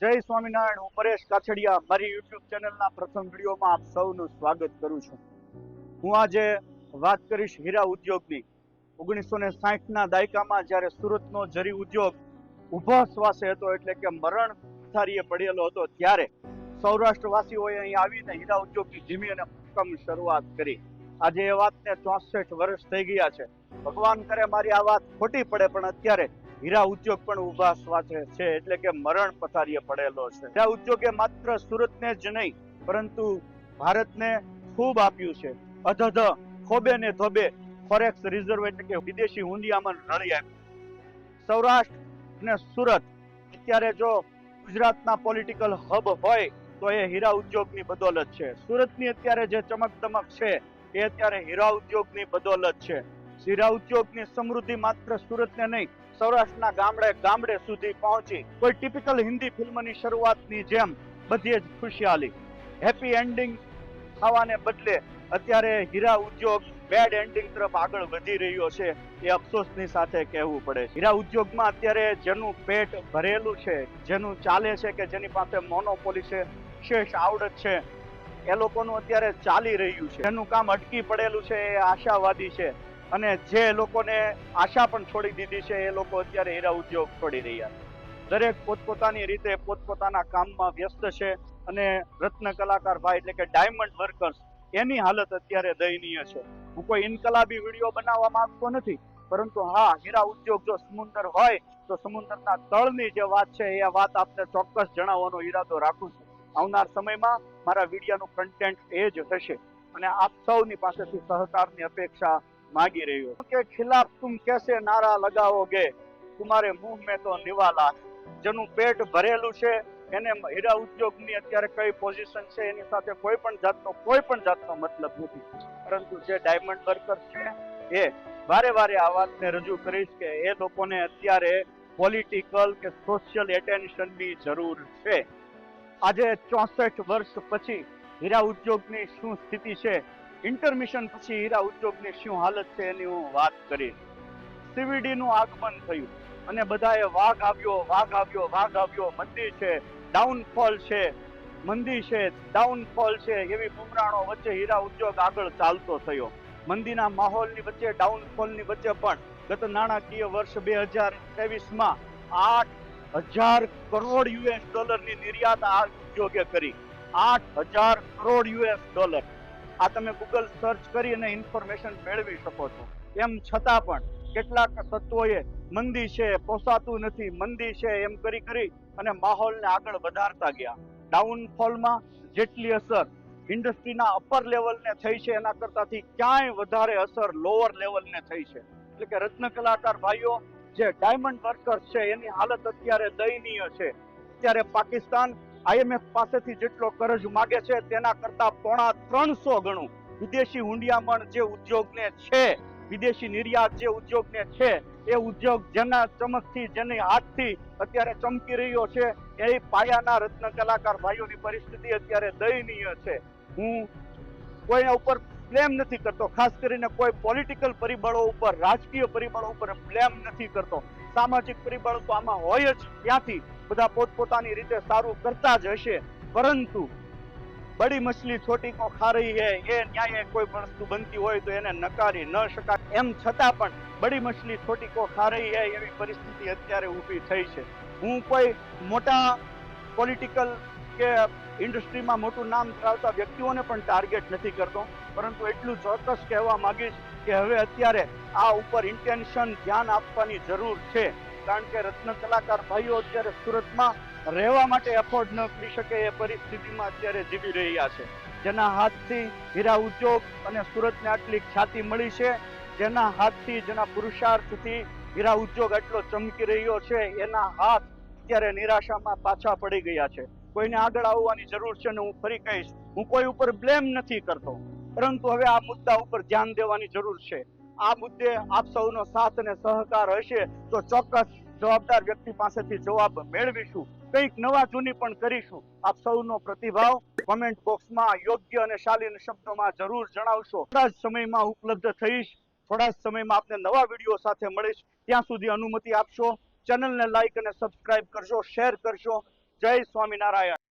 જય સ્વામિનારાયણ. હું પરેશ કાછડિયા મારી યુટ્યુબ ચેનલના પ્રથમ વિડીયોમાં આપ સૌનું સ્વાગત કરું છું. હું આજે વાત કરીશ હીરા ઉદ્યોગની. 1960ના દાયકામાં જ્યારે સુરતનો જરી ઉદ્યોગ ઊભા શ્વાસે હતો, એટલે કે મરણ પથારીએ પડેલો હતો, ત્યારે સૌરાષ્ટ્રવાસીઓએ અહીં આવીને હીરા ઉદ્યોગની ધીમી અને ભક્કમ શરૂઆત કરી. આજે એ વાતને 64 વર્ષ થઈ ગયા છે. ભગવાન કરે મારી આ વાત ખોટી પડે, પણ અત્યારે હીરા ઉદ્યોગ પણ ઊભા શ્વાસે છે, એટલે કે મરણ પથારીએ પડેલો છે. હીરા ઉદ્યોગે માત્ર સુરતને જ નહીં પરંતુ ભારતને ખૂબ આપ્યું છે. અધધ ખોબે ને ધોબે ફોરેક્સ રિઝર્વ એટલે કે વિદેશી હુંડિયામણ રળી આપ્યું. સૌરાષ્ટ્ર અને સુરત અત્યારે જો ગુજરાતના પોલિટિકલ હબ હોય તો એ હીરા ઉદ્યોગની બદોલત છે. સુરતની અત્યારે જે ચમક દમક છે એ અત્યારે હીરા ઉદ્યોગની બદોલત છે. હીરા ઉદ્યોગની સમૃદ્ધિ માત્ર સુરતને નહીં, સૌરાષ્ટ્રના ગામડે ગામડે સુધી પહોંચી. કોઈ ટિપિકલ હિન્દી ફિલ્મની શરૂઆતની જેમ બધી જ ખુશિયાલી હેપી એન્ડિંગ થવાને બદલે અત્યારે હીરા ઉદ્યોગ બેડ એન્ડિંગ તરફ આગળ વધી રહ્યો છે, એ અફસોસની સાથે કહેવું પડે. હીરા ઉદ્યોગમાં અત્યારે જેનું પેટ ભરેલું છે, જેનું ચાલે છે, કે જેની પાસે મોનોપોલી છે, વિશેષ આવડત છે, એ લોકોનું અત્યારે ચાલી રહ્યું છે. જેનું કામ અટકી પડેલું છે એ આશાવાદી છે, અને જે લોકોને આશા પણ છોડી દીધી છે એ લોકો અત્યારે હીરા ઉદ્યોગ છોડી રહ્યા છે. દરેક પોતપોતાની રીતે પોતપોતાના કામમાં વ્યસ્ત છે, અને રત્ન કલાકાર ભાઈ એટલે કે ડાયમંડ વર્કર્સ, એની હાલત અત્યારે દયનીય છે. હું કોઈ ઇનકલાબી વિડીયો બનાવવા માંગતો નથી, પરંતુ હા, હીરા ઉદ્યોગ જો સમુદ્ર હોય તો સમુદ્રના તળની જે વાત છે એ વાત આપને ચોક્કસ જણાવવાનો ઈરાદો રાખું છું. આવનાર સમયમાં મારા વિડીયોનું કન્ટેન્ટ એ જ હશે, અને આપ સૌની પાસેથી સહકારની અપેક્ષા मांगी रही हो के खिलाफ तुम कैसे नारा लगाओगे, तुम्हारे मुंह में तो निवाला. જેનું પેટ ભરેલું છે એને હીરા ઉદ્યોગની અત્યારે કઈ પોઝિશન છે એની સાથે કોઈ પણ જાતનો મતલબ નથી. પરંતુ જે ડાયમંડ વર્કર છે એ વારે આ વાતને રજૂ કરીશ કે એ લોકોને અત્યારે પોલિટિકલ કે સોશિયલ એટેન્શનની જરૂર છે. આજે 64 વર્ષ પછી હીરા ઉદ્યોગની શું સ્થિતિ છે, ઇન્ટરમિશન પછી હીરા ઉદ્યોગની શું હાલત છે એની હું વાત કરીશ. CVD નું આગમન થયું અને બધાએ વાઘ આવ્યો, મંદી છે, ડાઉનફોલ છે, મંદી છે, ડાઉનફોલ છે, એવી બુમરાણો વચ્ચે હીરા ઉદ્યોગ આગળ ચાલતો થયો. મંદીના માહોલની વચ્ચે, ડાઉનફોલની વચ્ચે પણ ગત નાણાકીય વર્ષ 2023માં 8,000 કરોડ US ડોલરની નિર્યાત આ ઉદ્યોગે કરી. 8,000 કરોડ US ડોલર. આ તમે ગૂગલ સર્ચ કરી અને ઇન્ફોર્મેશન મેળવી શકો છો. એમ છતાં પણ કેટલાક તત્વોએ મંદી છે, પોસાતું નથી, મંદી છે એમ કરી અને માહોલને આગળ વધારતા ગયા. ડાઉનફોલમાં જેટલી અસર ઇન્ડસ્ટ્રીના અપર લેવલને થઈ છે એના કરતાથી ક્યાંય વધારે અસર લોઅર લેવલને થઈ છે. એટલે કે રત્ન કલાકાર ભાઈઓ જે ડાયમંડ વર્કર્સ છે એની હાલત અત્યારે દયનીય છે. અત્યારે પાકિસ્તાન IMF પાસેથી જેટલો કર્જ માગે છે તેના કરતા 350 ગણું વિદેશી હુંડિયામણ જે ઉદ્યોગને છે, વિદેશી નિર્યાત જે ઉદ્યોગને છે, એ ઉદ્યોગ જેના ચમકથી, જેની હાથથી અત્યારે ચમકી રહ્યો છે, એ પાયાના રત્ન કલાકાર ભાઈઓની પરિસ્થિતિ અત્યારે દયનીય છે. હું કોઈના ઉપર બ્લેમ નથી કરતો, ખાસ કરીને કોઈ પોલિટિકલ પરિબળો ઉપર, રાજકીય પરિબળો ઉપર બ્લેમ નથી કરતો. સામાજિક પરિબળો તો આમાં હોય જ, ત્યાંથી બધા પોતપોતાની રીતે સારું કરતા જ હશે, પરંતુ બડી મછલી છોટી કો ખા રહી હૈ, એ ન્યાય કોઈ વસ્તુ બનતી હોય તો એને નકારી ન શકાય. એમ છતાં પણ બડી મછલી છોટી કો ખા રહી હૈ એવી પરિસ્થિતિ અત્યારે ઊભી થઈ છે. હું કોઈ મોટા પોલિટિકલ કે ઇન્ડસ્ટ્રીમાં મોટું નામ ધરાવતા વ્યક્તિઓને પણ ટાર્ગેટ નથી કરતો, પરંતુ એટલું ચોક્કસ કહેવા માંગીશ કે હવે અત્યારે આ ઉપર ઇન્ટેન્શન ધ્યાન આપવાની જરૂર છે. કારણ કે રત્ન કલાકાર ભાઈઓ અત્યારે સુરતમાં રહેવા માટે એફોર્ડ ન કરી શકે એ પરિસ્થિતિમાં અત્યારે જીવી રહ્યા છે. જેના હાથથી હીરા ઉદ્યોગ અને સુરતને આટલી ખ્યાતિ મળી છે, જેના હાથથી, જેના પુરુષાર્થથી હીરા ઉદ્યોગ આટલો ચમકી રહ્યો છે, એના હાથ અત્યારે નિરાશામાં પાછા પડી ગયા છે. કોઈને આગળ આવવાની જરૂર છે, ને હું ફરી કહીશ, હું કોઈ ઉપર બ્લેમ નથી કરતો, પરંતુ હવે આ મુદ્દા ઉપર ધ્યાન દેવાની જરૂર છે. આ મુદ્દે આપ સૌનો સાથ અને સહકાર હશે તો ચોક્કસ જવાબદાર વ્યક્તિ પાસેથી જવાબ મેળવીશું, કંઈક નવા જૂની પણ કરીશું. આપ સૌનો પ્રતિભાવ કોમેન્ટ બોક્સમાં યોગ્ય અને શાલીન શબ્દોમાં જરૂર જણાવશો. થોડા જ સમયમાં ઉપલબ્ધ થઈશ, થોડા જ સમયમાં આપને નવા વિડીયો સાથે મળીશ. ત્યાં સુધી અનુમતિ આપશો, ચેનલને લાઈક અને સબસ્ક્રાઇબ કરજો, શેર કરજો. જય સ્વામિનારાયણ.